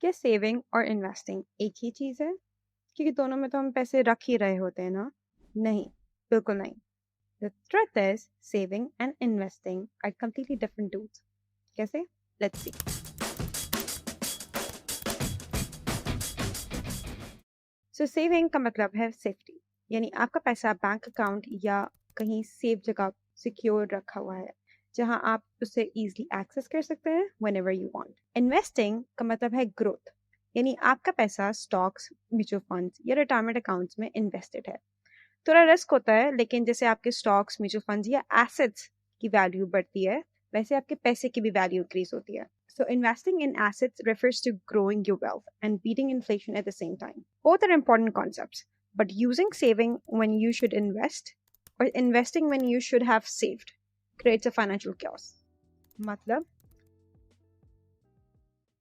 क्या सेविंग और इन्वेस्टिंग एक ही चीज़ है? क्योंकि दोनों में तो हम पैसे रख ही रहे होते हैं ना? नहीं, बिल्कुल नहीं। The truth is, saving and investing are completely different tools. कैसे? Let's see. So saving का मतलब है सेफ्टी, यानी आपका पैसा बैंक अकाउंट या कहीं सेफ जगह सिक्योर रखा हुआ है, जहां आप उसे easily एक्सेस कर सकते हैं whenever you want. Investing का मतलब है ग्रोथ, यानी आपका पैसा स्टॉक्स, म्यूचुअल फंड्स या रिटायरमेंट अकाउंट्स में इन्वेस्टेड है. थोड़ा रिस्क होता है, लेकिन जैसे आपके स्टॉक्स, म्यूचुअल फंड्स या एसेट्स की वैल्यू बढ़ती है, वैसे आपके पैसे की भी वैल्यू इंक्रीज होती है. So investing in assets refers to growing your wealth and beating inflation at the same time. Both are important concepts, but using saving when you should invest or investing when you should have saved creates a financial chaos. मतलब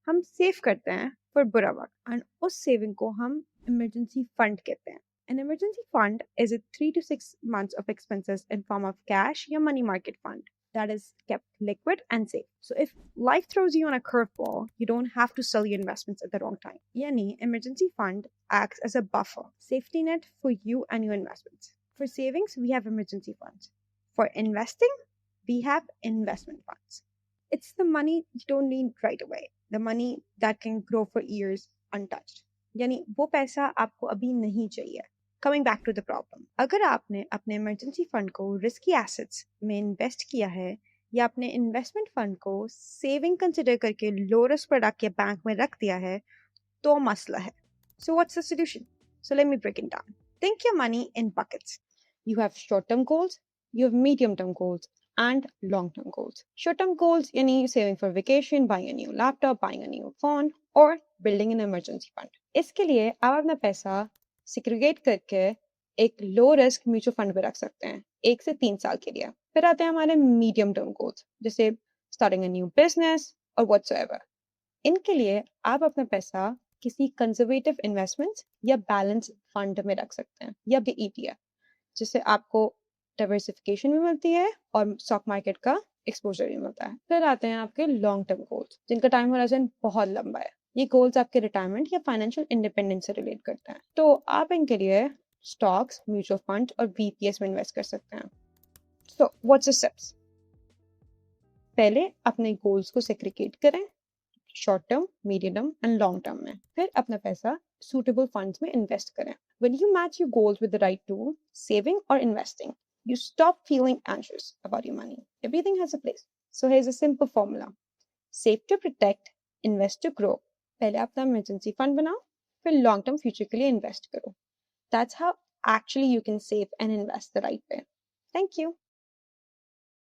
हम save करते हैं for बुरा वक्त and उस saving को हम emergency fund कहते हैं. An emergency fund is a 3 to 6 months of expenses in form of cash or money market fund that is kept liquid and safe. So if life throws you on a curveball, you don't have to sell your investments at the wrong time. Yani, emergency fund acts as a buffer, safety net for you and your investments. For savings, we have emergency funds. For investing, we have investment funds. It's the money you don't need right away. The money that can grow for years untouched. यानी वो पैसा आपको अभी नहीं चाहिए. Coming back to the problem, अगर आपने अपने इमरजेंसी फंड को रिस्की एसेट्स में इन्वेस्ट किया है या अपने इन्वेस्टमेंट फंड को सेविंग कंसिडर करके लो रिस्क प्रोडक्ट या बैंक में रख दिया है, तो मसला है. So what's the solution? So let me break it down. Think your money in buckets. You have short-term goals, you have medium-term goals, and long-term goals. Short-term goals yani saving for vacation, buying a new laptop, buying a new phone, or building an emergency fund. इसके लिए आप अपना पैसा सिक्रिगेट करके एक low risk mutual fund में रख सकते हैं 1 से 3 साल के लिए. फिर आते हैं हमारे मीडियम टर्म गोल्स, जैसे स्टार्टिंग अ न्यू बिजनेस और व्हाटसोएवर. इनके लिए आप अपना पैसा किसी कंजर्वेटिव इन्वेस्टमेंट्स या बैलेंस फंड में रख सकते हैं या भी ईटीएफ, जिससे आपको डाइवर्सिफिकेशन भी मिलती है और स्टॉक मार्केट का एक्सपोजर भी मिलता है. फिर आते हैं आपके लॉन्ग टर्म गोल्स, जिनका टाइम होराइजन बहुत लंबा है. ये गोल्स आपके रिटायरमेंट या फाइनेंशियल इंडिपेंडेंस से रिलेट करते हैं. तो आप इनके लिए स्टॉक्स, म्यूचुअल फंड और बीपीएस में इन्वेस्ट कर सकते हैं. So what's the steps? पहले अपने गोल्स को सेग्रीगेट करें short term, medium term and long term में. फिर अपना पैसा suitable funds में इन्वेस्ट करें. When you match your goals with the right tool, saving or investing, you stop feeling anxious about your money. Everything has a place. So here's a simple formula. Save to protect, invest to grow. पहले अपना emergency fund बनाओ, फिर long term future के लिए invest करो. That's how actually you can save and invest the right way. Thank you.